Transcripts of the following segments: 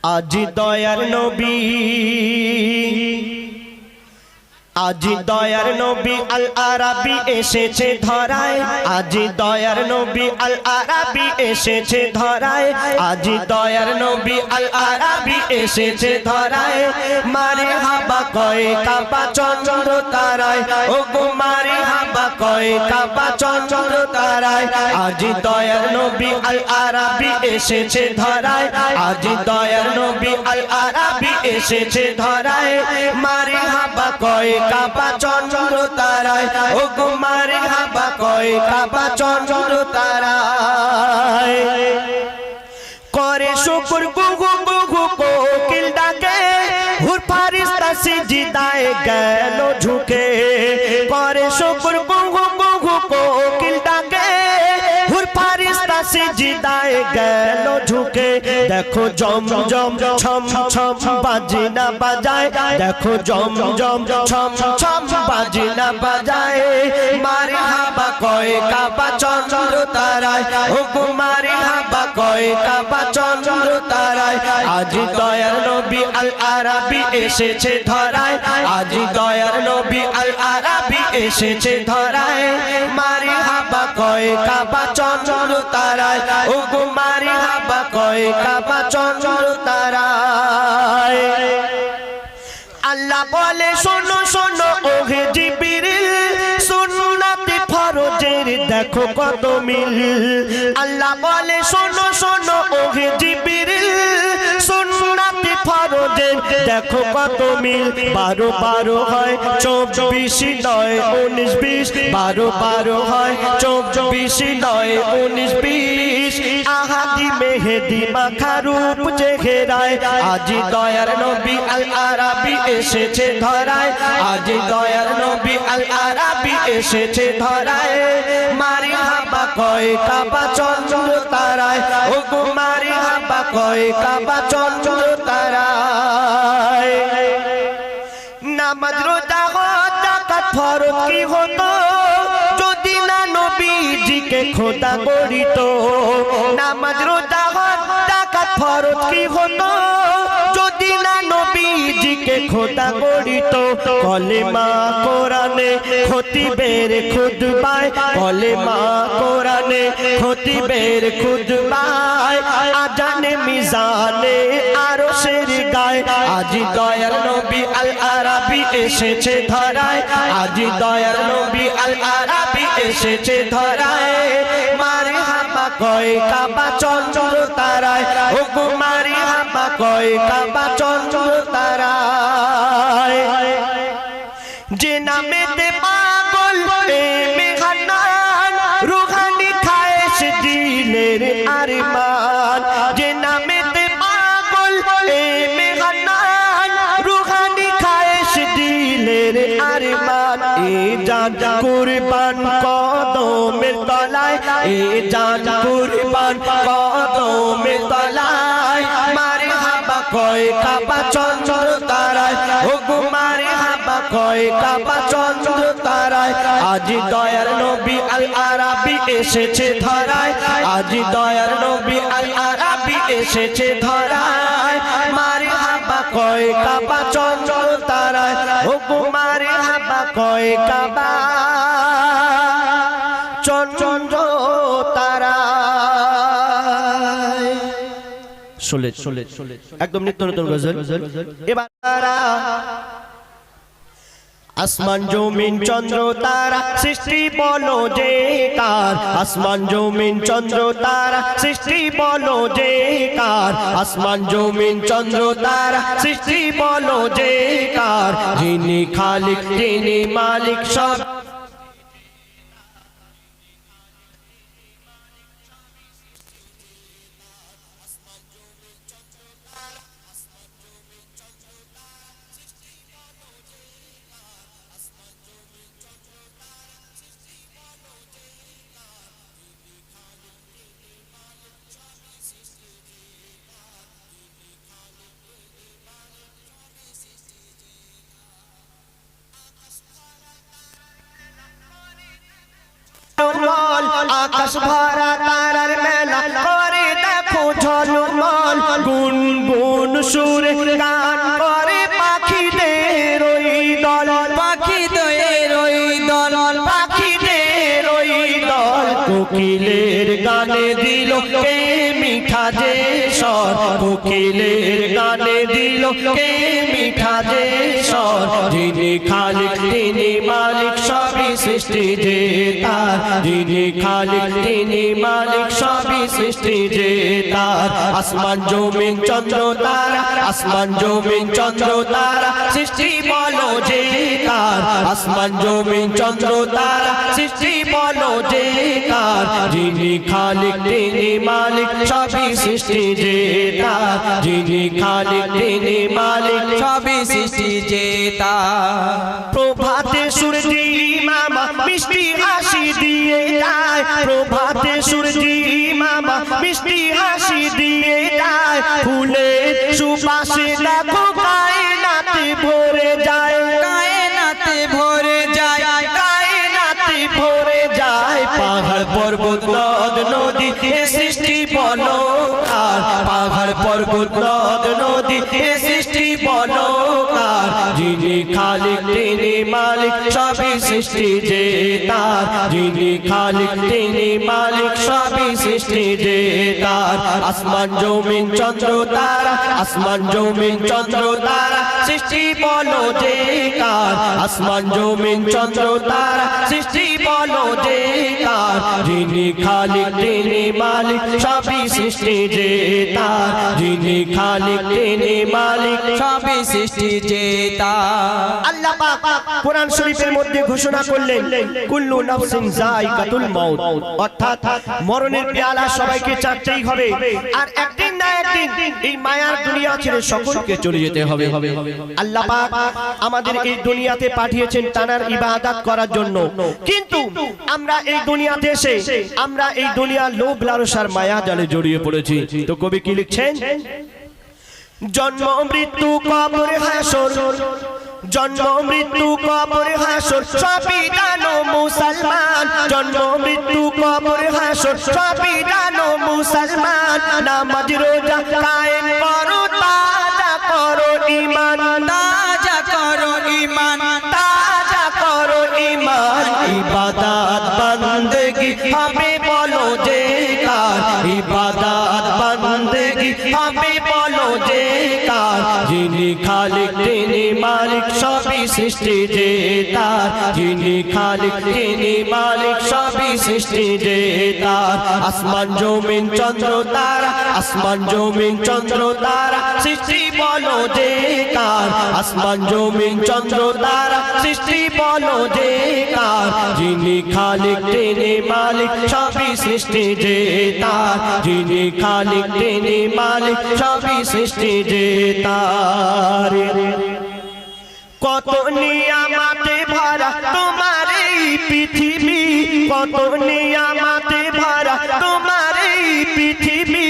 আজি দয়ার নবী, আজি দয়ার নবী আল আরাবী এসেছে ধরায়, আজি দয়ার নবী আল আরাবী এসেছে ধরায়, আজি দয়ার নবী আল আরাবী এসেছে ধরায়। মারে হাবা কয় কাবা চন্দ্র তারায়, ও গো মারে হাবা কয় কাবা চন্দ্র তারায়। আজি দয়ার নবী আল আরাবী এসেছে ধরায়, আজি দয়ার নবী আল আরাবী এসেছে ধরায়। মারে হাবা কয় কাবা চন্দ্র তারায়, ও গো মারে হাবা কয় কাবা চন্দ্র তারায়। করে শুকর গুগু গুগু কোকিল ডাকে, হুর ফারিস্তা সিজদায় গেল ঝুঁকে। করে শুকর গুগু গুগু কোকিল ডাকে, হুর ফারিস্তা সিজদায় গেল ঝুঁকে। দেখো জম জম ছম ছম বাজে না বাজায়, দেখো জম জম ছম ছম বাজে না বাজায়। মারে হাবা কয় কাবা চন্দ্র তারায়, ও গো মারে হাবা কয় কাবা চন্দ্র তারায়। আজি দয়ার নবী আল আরাবী এসেছে ধরায়, আজি দয়ার নবী আল আরাবী এসেছে ধরায়। মারে হাবা কয় কাবা চন্দ্র তারায়, ও গো মারে হাবা কয় কাবা চন্দ্র তারায়। আল্লাহ বলে শোনো শোনো ওহে জিবরিল, সুন্নাতে ফরজের দেখো কত মিল। আল্লাহ বলে শোনো শোনো ওহে জিবরিল, সুন্নাতে ফরজের দেখো কত মিল। 12 12 হয় 24 নয় 19 20, 12 12 হয় 24 নয় 19 20। আহাদি মেহেদি মাখা রূপ চেহারায়, আজি দয়ার নবী আল আরাবী এসেছে ধরায়, আজি দয়ার নবী আল আরাবী এসেছে ধরায়। মারি হাবা কয় কাবা চন্দ্র তারায়, ও গো মারি হাবা কয় কাবা চন্দ্র তারায়। নামাজ রোজা হজ যাকাত ফরজ কি হতো, যদি না নবীজিকে খোদা করিত। নামাজ রোজা হজ যাকাত ফরজ কি হতো, যদি না নবীজিকে খোদা করিত। কলেমা কোরআনে খতিবের খুতবায়, কলেমা কোরআনে খতিবের খুতবায়। আজানে মিজানে আরশের গায়, আজি দয়ার নবী আল আরাবী এসেছে ধরায়, আজি দয়ার নবী আল আরাবী এসেছে ধরায়। মারে হাবা কয় কাবা চন্দ্র তারায়, ও গো মারে হাবা কয় কাবা চন্দ্র তারায়। যে নামেতে পাগল প্রেমে হান্নান, রুহানি খায়েশ দিলের আরমান। যে নামেতে পাগল প্রেমে হান্নান, রুহানি খায়েশ দিলের আরমান। এ জান কুরবান কদমের তলায়, এ জান কুরবান কদমের তলায়। মারে হাবা কয় কাবা চন্দ্র তারায়, ও গো মারে হাবা কয় কাবা চন্দ্র তারায়। আজি দয়ার নবী আল আরাবী এসেছে ধরায়, আজি দয়ার নবী আল আরাবী এসেছে ধরায়। মারে হাবা কয় কাবা চন্দ্র তারায়, ও গো মারে হাবা কয় কাবা চন্দ্র তারায়। শোলে শোলে একদম নিত্য নতুন গজল। এবার আসমান জমিন চন্দ্র তারা সৃষ্টি বলো যে কার, আসমান জমিন চন্দ্র তারা সৃষ্টি বলো যে কার, আসমান জমিন চন্দ্র তারা সৃষ্টি বলো যে কার। যিনি খালিক যিনি মালিক সব, আকাশ ভরা তারার মেলা করে দেখো ঝলমল, গুনগুন গানে দিল কে মিঠা যে স্বর, কোকিলের গানে দিল কে মিঠা যে স্বর। যিনি খালিক তিনি মালিক সবই সৃষ্টি যে তার, যিনি খালিক তিনি মালিক সবই সৃষ্টি যে তার। আসমান জমিন চন্দ্র তারা, আসমান জমিন চন্দ্র তারা সৃষ্টি বলো যে কার, আসমান জমিন চন্দ্র তারা সৃষ্টি বলো যে কার। যিনি খালিক তিনি মালিক সবই সৃষ্টি যে তার, যিনি খালিক তিনি মালিক সবই সৃষ্টি যে তার। প্রভাতে সূর্যি মামা মিষ্টি হাসি দিয়ে যায়, প্রভাতে সূর্যি মামা মিষ্টি হাসি দিয়ে যায়। ফুলের সুবাসে দেখো কায়নাতে ভরে যায়, কায়নাতে ভরে যায়, কায়নাতে ভরে যায়। পাহাড় পর্বত নদ নদী এ সৃষ্টি বলো কার, পাহাড় পর্বত নদ নদী এ সৃষ্টি বলো কার। যিনি খালিক তিনি মালিক সবই সৃষ্টি যে তার, যিনি খালিক তিনি মালিক সবই সৃষ্টি যে তার। আসমান জমিন চন্দ্র তারা, আসমান জমিন চন্দ্র তারা সৃষ্টি বলো যে কার, আসমান জমিন চন্দ্র তারা সৃষ্টি বলো যে কার। যিনি খালিক তিনি মালিক সবই সৃষ্টি যে তার, যিনি খালিক তিনি মালিক সবই সৃষ্টি যে তার। আল্লাহ পাক কোরআন শরীফের মধ্যে ঘোষণা করলেন কুল্লু নাফসিন যায়কাতুল মাউত, অর্থাৎ মরণের পেয়ালা সবাইকে চাটতেই হবে, আর একদিন না একদিন এই মায়ার দুনিয়া ছেড়ে সকলকে চলে যেতে হবে। আল্লাহ পাক আমাদের এই দুনিয়াতে পাঠিয়েছেন তানার ইবাদত করার জন্য, কিন্তু আমরা এই দুনিয়াতে এসে আমরা এই দুনিয়ার লোভ লালসার মায়া জালে জড়িয়ে পড়েছি। তো কবি কি লিখছেন? জন্ম মৃত্যু কবর হাসর, জন্ম মৃত্যু কবর হাসর সবই জানো মুসলমান, জন্ম মৃত্যু কবর হাসর সবই জানো মুসলমান। নামাজ রোজা কায়েম করো, তাজা করো ঈমান, তাজা করো ঈমান, তাজা করো ঈমান। ইবাদত বন্দেগি হবে বলো যে কার, ইবাদত বন্দেগি হবে বলো যে কার। যিনি খালিক তিনি মালিক সবই সৃষ্টি যে তার, যিনি খালিক তিনি মালিক সবই সৃষ্টি যে তার। আসমান জমিন চন্দ্র তারা, আসমান জমিন চন্দ্র তারা সৃষ্টি বলো যে কার, আসমান জমিন চন্দ্র তারা সৃষ্টি বলো যে কার। যিনি খালিক তিনি মালিক সবই সৃষ্টি যে তার, যিনি খালিক তিনি মালিক সবই সৃষ্টি যে তার। কত নিয়ামতে ভরা তোমার এই পৃথিবী, কত নিয়ামতে ভরা তোমার এই পৃথিবী।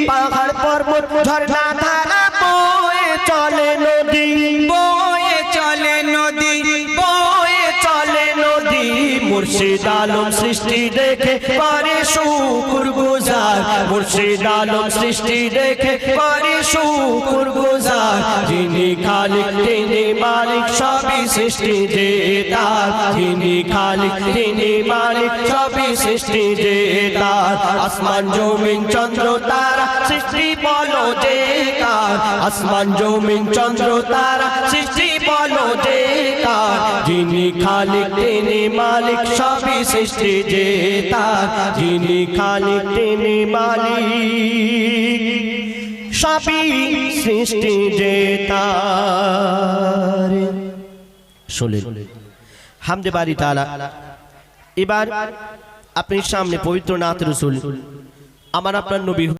পাহাড় পর্বত ঝর্ণা ধারা বয়ে চলে নদী, বয়ে চলে নদী, বয়ে চলে নদী। মুর্শিদ আলম সৃষ্টি দেখে করে শুকর গুজার, মুর্শিদ আলম সৃষ্টি দেখে করে শুকর গুজার। যিনি খালিক তিনি মালিক সবই সৃষ্টি যে তার, যিনি খালিক তিনি মালিক সবই সৃষ্টি যে তার। আসমান জমিন চন্দ্র তারা সৃষ্টি বলো যে কার, আসমান জমিন চন্দ্র তারা সৃষ্টি বলো যে কার। যিনি খালিক তিনি মালিক সবই সৃষ্টি যে তার, যিনি খালিক তিনি মালিক সবই সৃষ্টি যে তার। শুনলেন হামদে বারি তাআলা। এবার আপনি সামনে পবিত্র নাত রাসূল আমার আপনার নবী